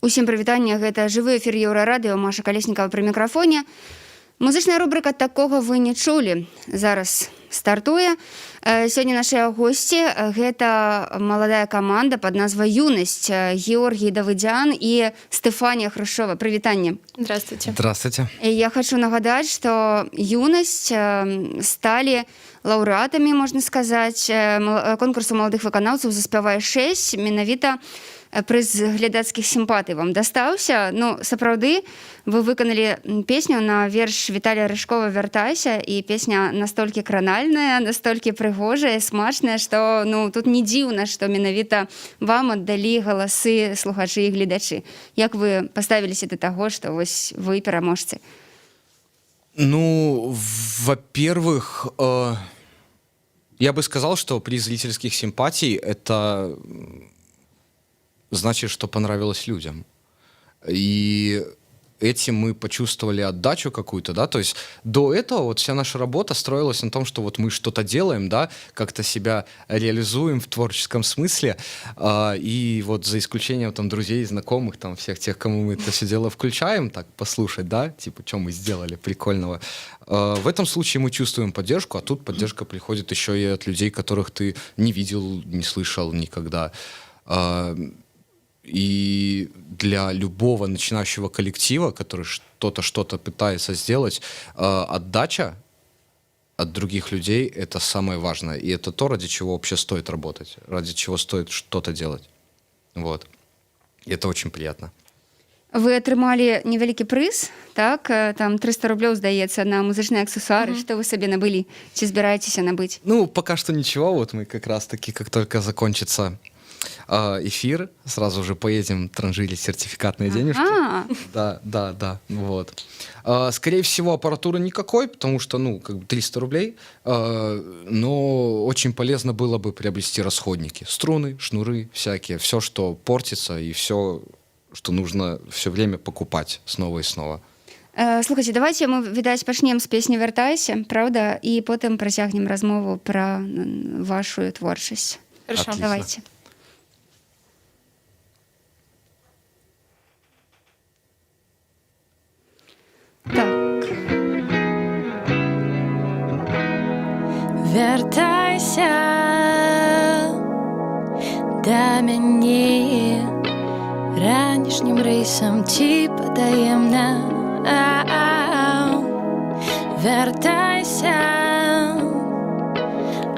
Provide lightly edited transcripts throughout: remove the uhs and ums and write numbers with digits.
Усім прывітанне, гэта жывы эфір Еўрарадыё, Маша Калеснікава пры мікрафоне. Музычная рубрика «Такога вы не чулі» зараз стартуе. Сёння нашыя госці – гэта маладая каманда пад назвай «Юнасць», Георгий Давыдзян і Стефанія Хрушова. Прывітанне. Здравствуйте. Здравствуйте. Я хочу нагадаць, што «Юнасць» сталі лаўрэатамі, можна сказаць, конкурсу маладых выканаўцаў «Заспявай 6», менавіта прыз глядацкіх сімпатый вам дастаўся. Ну, сапраўды, вы выканалі песню на верш Віталія Рыжкова «Вяртайся», і песня настолькі кранальная, настолькі прыгожая, смачная, што тут не дзіўна, што менавіта вам аддалі галасы слухачы і гледачы. Як вы паставіліся да таго, што вось вы пераможцы? Ну, во-первых, я бы сказал, что приз зрительских симпатий — это значит, что понравилось людям. И этим мы почувствовали отдачу какую-то, да, то есть до этого вот вся наша работа строилась на том, что вот мы что-то делаем, да, как-то себя реализуем в творческом смысле, и вот за исключением там друзей, знакомых, там всех тех, кому мы это все дело включаем, так послушать, да, типа, что мы сделали прикольного. В этом случае мы чувствуем поддержку, а тут поддержка приходит еще и от людей, которых ты не видел, не слышал никогда. И для любого начинающего коллектива, который что-то пытается сделать, отдача от других людей — это самое важное. И это то, ради чего вообще стоит работать, ради чего стоит что-то делать. Вот. И это очень приятно. Вы атрымалі невялікі прыз, так? Там 300 рублёў, здаецца, на музычныя аксессуары. Что вы себе набылі? Ці збіраецеся набыць? Ну, пока что ничего. Вот мы как раз-таки, как только закончится эфир, сразу же поедем транжирить сертификатные денежки. Да, вот. Скорее всего, аппаратуры никакой, потому что, 300 рублей, но очень полезно было бы приобрести расходники. Струны, шнуры всякие, все, что портится, и все, что нужно все время покупать снова и снова. Слухайте, давайте мы, відаць, пачнем з песні «Вяртайся», правда? І потым працягнем размову пра вашу творчасць. Хорошо. Отлично. Давайте. Так. Вяртайся да мяне ранішнім рэйсам ці патаемна. Вяртайся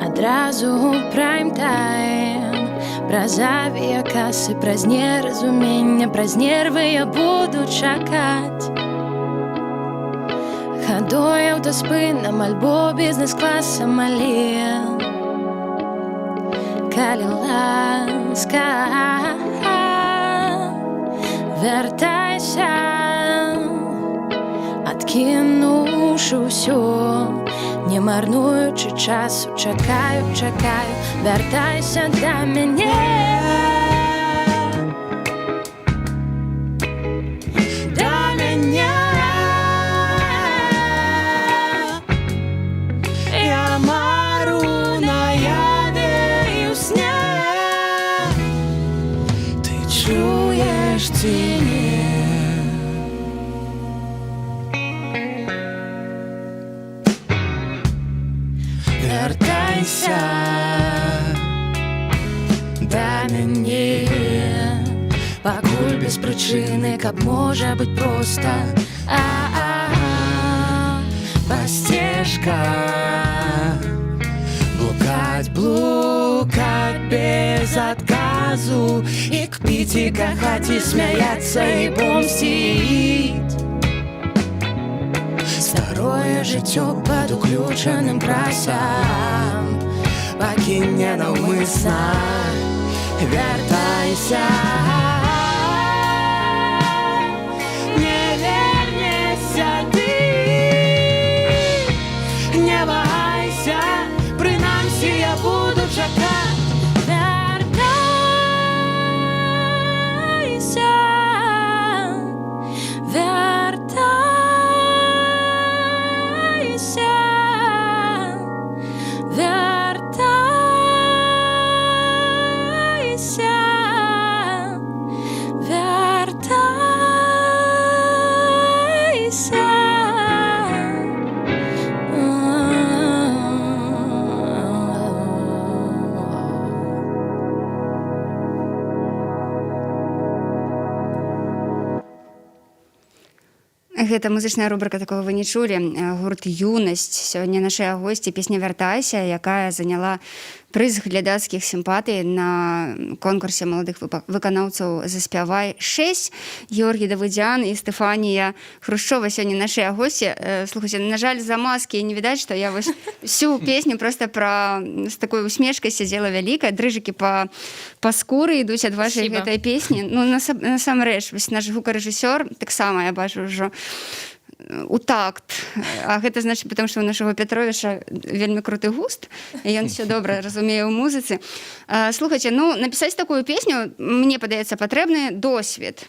адразу ў прайм-тайм, праз авіякасы, праз неразуменне, праз нервы я буду чакаць. Хадой аўтаспынам альбо бізнес-класам, але калі ласка, вяртайся, адкінуўшы ўсё, не марнуючы часу, чакаю, вяртайся да мяне. Вяртайся да мяне, пакуль без прычыны, каб можа быць проста. Па сцежках блукаць без адказу, і кпіць, і кахаць, і смяяцца, і помсціць. Старое жыццё пад уключаным прасам пакінь ненаўмысна. Вяртайся, не вернешся ты, не вагайся, прынамсі я буду чакаць. Вяртайся Гэта музычная рубрика, такого вы не чулі. Гурт «Юнасць». Сёння нашыя госці песня «Вяртайся», якая заняла прыз глядацкіх сімпатый на конкурсе маладых выканаўцаў «Заспявай 6». Георгій Давыдзян і Стэфанія Хрушчова сёння нашыя госці. Слухайце, на жаль, за маски не відаць, што я вось всю песню просто з такой усмешкай сядзела вялікая. Дрыжыкі па скуры ідуць ад вашай гэтай песні. Ну, насамрэч, вось наш гукарэжысёр таксама, я бачу ўжо, у такт. А гэта значыць, потому што у нашого Петровича вельмі круты густ, і ён все добра разумее ў музыцы. Слухайце, ну, напісаць такую песню, мне падаецца, патрэбны досвед.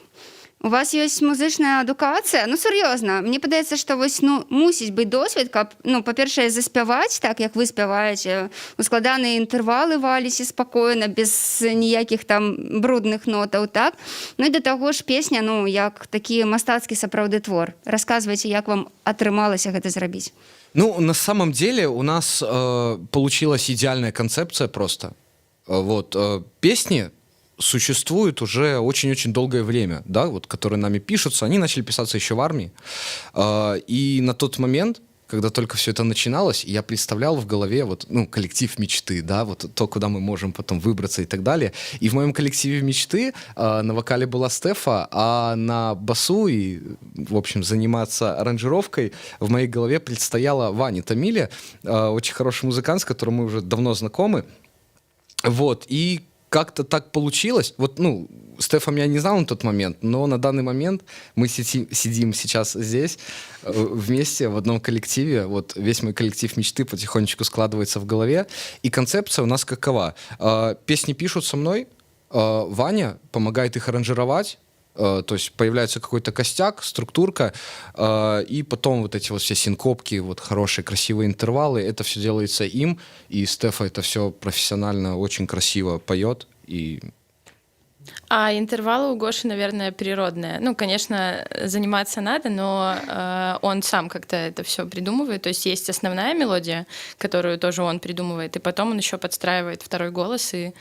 У вас ёсць музычная адукацыя? Ну, сур'ёзна, мне падаецца, што вось, ну, мусіць быць досвед, каб, ну, па-першае, заспяваць так, як вы спяваеце, у складаныя інтэрвалы валіся спакойна, без ніякіх там брудных нотаў, так? Ну, і да таго ж песня, ну, як такі мастацкі сапраўды твор. Расказвайце, як вам атрымалася гэта зрабіць. Ну, на самом деле у нас получилась идеальная концепция просто. Вот, песни существуют уже очень-очень долгое время, да, вот, которые нами пишутся, они начали писаться еще в армии. И на тот момент, когда только все это начиналось, я представлял в голове вот, ну, коллектив мечты, да, вот то, куда мы можем потом выбраться и так далее. И в моем коллективе мечты на вокале была Стефа, а на басу и, в общем, заниматься аранжировкой в моей голове предстояла Ваня Томиля, очень хороший музыкант, с которым мы уже давно знакомы. Вот, и как-то так получилось. Вот, ну, Стефа меня не знал на тот момент, но на данный момент мы сидим сейчас здесь вместе в одном коллективе. Вот весь мой коллектив мечты потихонечку складывается в голове. И концепция у нас какова? Песни пишут со мной, Ваня помогает их аранжировать, то есть появляется какой-то костяк, структурка, и потом вот эти вот все синкопки, вот хорошие, красивые интервалы, это все делается им, и Стефа это все профессионально, очень красиво поет. А интервалы у Гоши, наверное, природные. Ну, конечно, заниматься надо, но он сам как-то это все придумывает. То есть есть основная мелодия, которую тоже он придумывает, и потом он еще подстраивает второй голос, и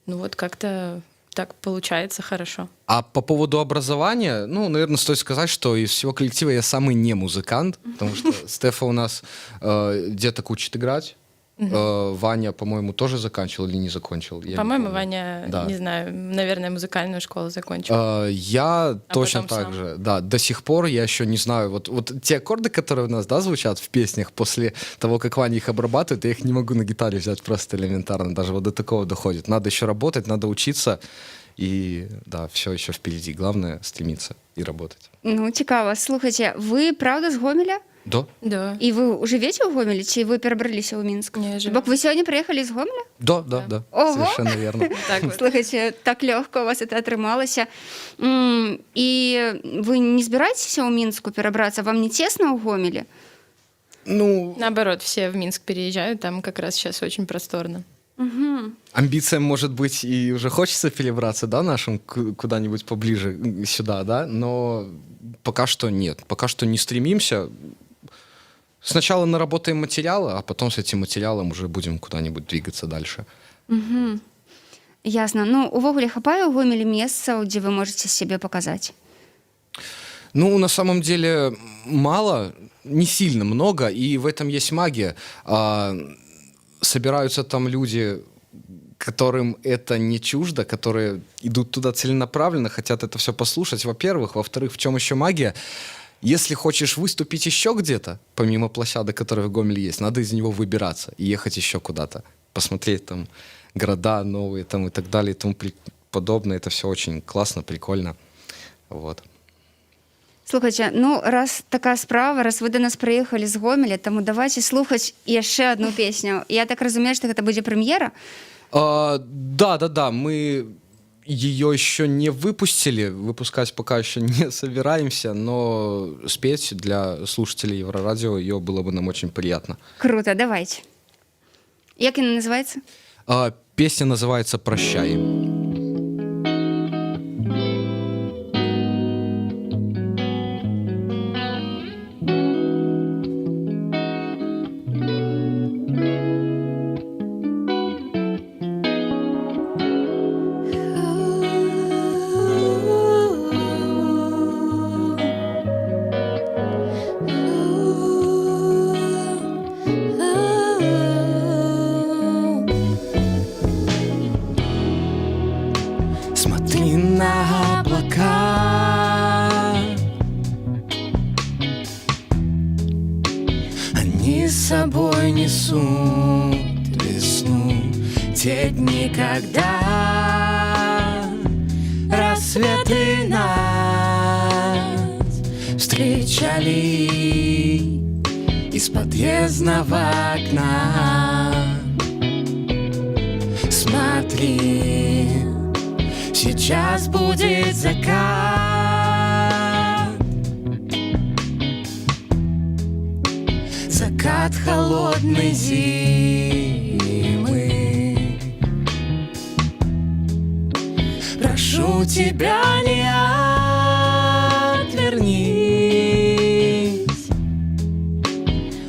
ну вот как-то так получается хорошо. А по поводу образования, ну, наверное, стоит сказать, что из всего коллектива я самый не музыкант, потому что Стефа у нас деток учит играть. Ваня, по-моему, тоже заканчивал или не закончил? По-моему, Ваня, да, не знаю, наверное, музыкальную школу закончил. Я точно так же. Да, до сих пор я еще не знаю. Вот те аккорды, которые у нас, да, звучат в песнях, после того, как Ваня их обрабатывает, я их не могу на гитаре взять просто элементарно. Даже вот до такого доходит. Надо еще работать, надо учиться. И да, все еще впереди. Главное стремиться и работать. Ну, цікаво. Слухайте, вы правда з Гомеля? Да. Да. І ви живете ў Гомелі, ці вы перабраліся ў Мінск? Не, живу. Бок вы сёння приехали з Гомеля? Да. Ого! Совершенно верно. Так вот. Слухайте, так лёгка у вас это атрымалася. І вы не збіраецеся ў Мінску перабрацца? Вам не тесно ў Гомелі? Ну, Наоборот, все в Минск переезжают, там как раз сейчас очень просторно. Угу. амбициям, может быть, и уже хочется перебраться, да, нашим куда-нибудь поближе сюда, да, но пока что нет, пока что не стремимся. Сначала наработаем материалы, а потом с этим материалом уже будем куда-нибудь двигаться дальше. Угу. Ясно. Ну, увогуле хапае ў Гомелі месцаў, дзе вы можете себе показать? Ну, на самом деле, мало, не сильно много, и в этом есть магия. Собираются там люди, которым это не чуждо, которые идут туда целенаправленно, хотят это все послушать, во-первых. Во-вторых, в чем еще магия? Если хочешь выступить еще где-то, помимо площадок, которые в Гомеле есть, надо из него выбираться и ехать еще куда-то, посмотреть там города новые там, и так далее и тому подобное. Это все очень классно, прикольно. Вот. Слухайте, ну, раз такая справа, раз вы до нас приехали з Гомеля, тому давайте слухать яшчэ одну песню. Я так разумею, что это будет премьера? Да, мы ее еще не выпустили, выпускать пока еще не собираемся, но спеть для слушателей Еврорадио ее было бы нам очень приятно. Круто, давайте. Як она называется? Песня называется «Прощай». и на облака. Они с собой несут весну, те дни, когда рассветы нас встречали из подъездного окна. Смотри, сейчас будет закат, закат холодной зимы. Прошу тебя, не отвернись,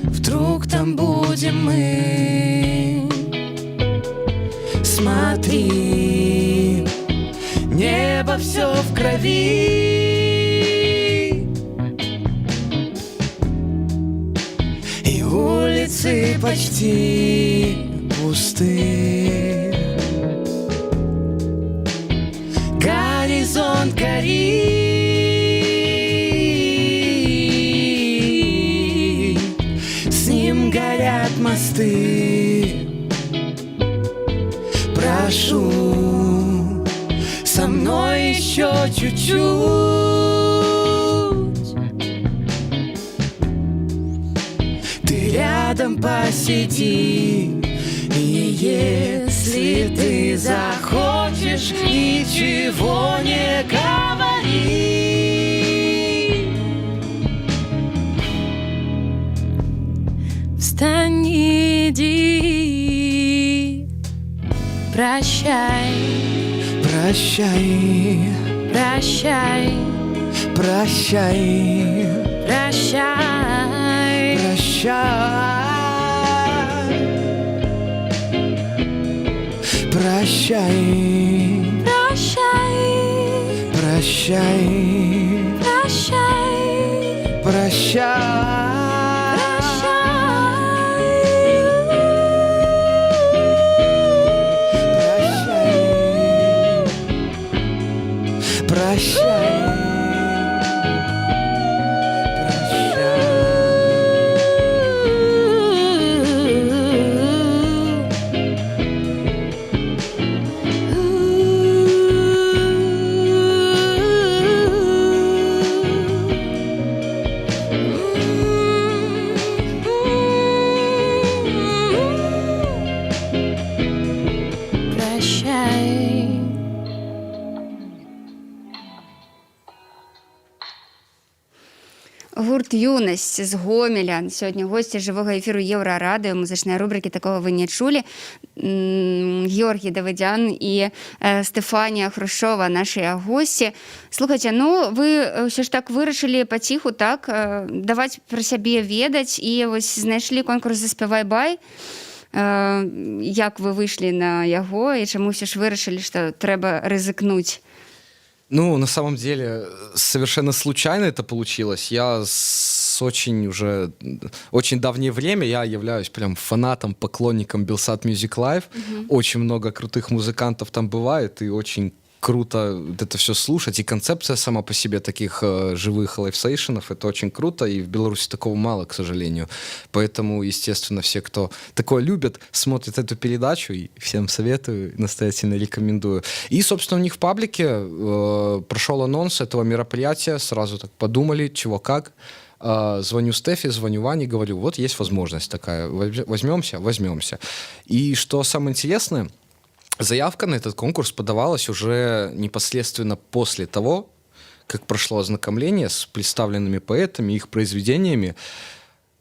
вдруг там будем мы. Смотри, небо все в крови, и улицы почти пусты. Горизонт горит, с ним горят мосты. Прошу, со мной еще чуть-чуть. Ты рядом посиди, и если ты захочешь, ничего не говори. Встань, иди, прощай, прощай, прощай, прощай, прощай, прощай, прощай, прощай, прощай, прощай. Гурт «Юнасць» з Гомеля. Сьогодні гості живого ефіру Єврорадіо, музичної рубрики «Такого ви не чули». Георгій Давидян і Стефанія Хрущова, наші гості. Слухайте, ну ви все ж так вирішили потиху так давати про себе ведаць і ось знайшли конкурс «Заспявай бай». Як ви вийшли на яго і чому все ж вирішили, що треба ризикнути? Ну, на самом деле, совершенно случайно это получилось. Я с очень давнее время я являюсь прям фанатом, поклонником Белсат Music Live. Очень много крутых музыкантов там бывает, и очень круто это все слушать. И концепция сама по себе таких живых лайфсейшенов, это очень круто, и в Беларуси такого мало, к сожалению. Поэтому, естественно, все, кто такое любит, смотрят эту передачу, и всем советую, настоятельно рекомендую. И, собственно, у них в паблике прошел анонс этого мероприятия, сразу так подумали, чего как. Звоню Стефе, звоню Ване, говорю, вот есть возможность такая, возьмемся. И что самое интересное, заявка на этот конкурс подавалась уже непосредственно после того, как прошло ознакомление с представленными поэтами, их произведениями.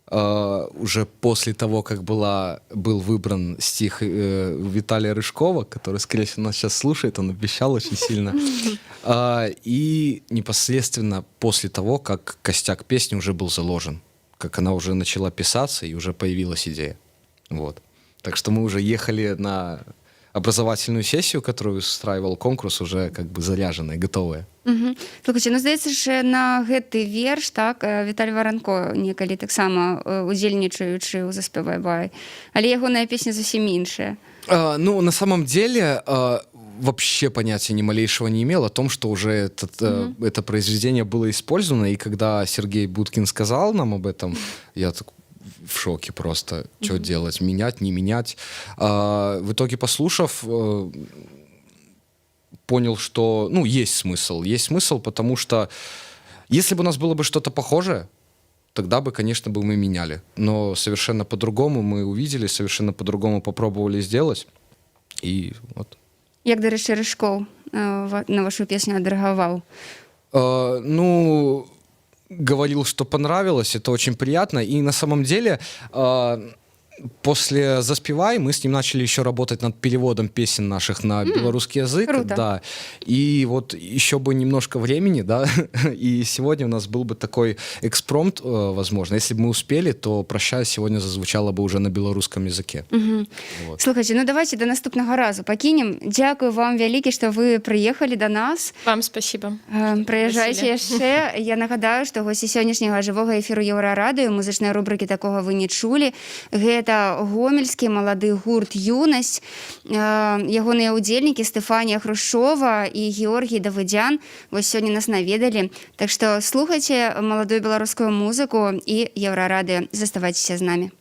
Уже после того, как был выбран стих Виталия Рыжкова, который, скорее всего, нас сейчас слушает, он обещал очень сильно. И непосредственно после того, как костяк песни уже был заложен, как она уже начала писаться и уже появилась идея. Вот. Так что мы уже ехали на образовательную сессию, которую устраивал конкурс, уже как бы заряженная, готовая. Слухайте, ну здаецца ж на гэты верш, так, Віталь Варанко некалі таксама удзельнічаючы ў «Заспявай бай», але ягоная песня зусім іншая. Ну, на самом деле, вообще понятия ни малейшего не имел о том, что уже это произведение было использовано. И когда Сергей Будкин сказал нам об этом, я так в шоке просто. Что делать? Менять, не менять? В итоге, послушав, понял, что, ну, есть смысл. Есть смысл, потому что если бы у нас было бы что-то похожее, тогда бы, конечно, бы мы меняли. Но совершенно по-другому мы увидели, совершенно по-другому попробовали сделать. И вот. Як, до речі, Рыжков на вашу песню отреагировал? Ну, говорил, что понравилось, это очень приятно. И на самом деле, после «Заспевай» мы с ним начали еще работать над переводом песен наших на белорусский язык. Круто. Да. И вот еще бы немножко времени, да, и сегодня у нас был бы такой экспромт, возможно. Если бы мы успели, то «Прощай» сегодня зазвучало бы уже на белорусском языке. Вот. Слухайте, ну давайте до наступного разу пакінем. Дякую вам вялікі, што вы прыехалі да нас. Вам спасибо. Прыязджайце яшчэ. Я нагадаю, што госці сённяшняга жывога эфіру Еўрарадыё, музычнай рубрыкі «Такога вы не чулі». Гэта гомельскі малады гурт «Юнасць». Ягоныя ўдзельнікі Стэфанія Хрушчова і Георгій Давыдзян вось сёння нас наведалі. Так што слухайце маладую беларускую музыку і Еўрарадыё. Заставайцеся з намі.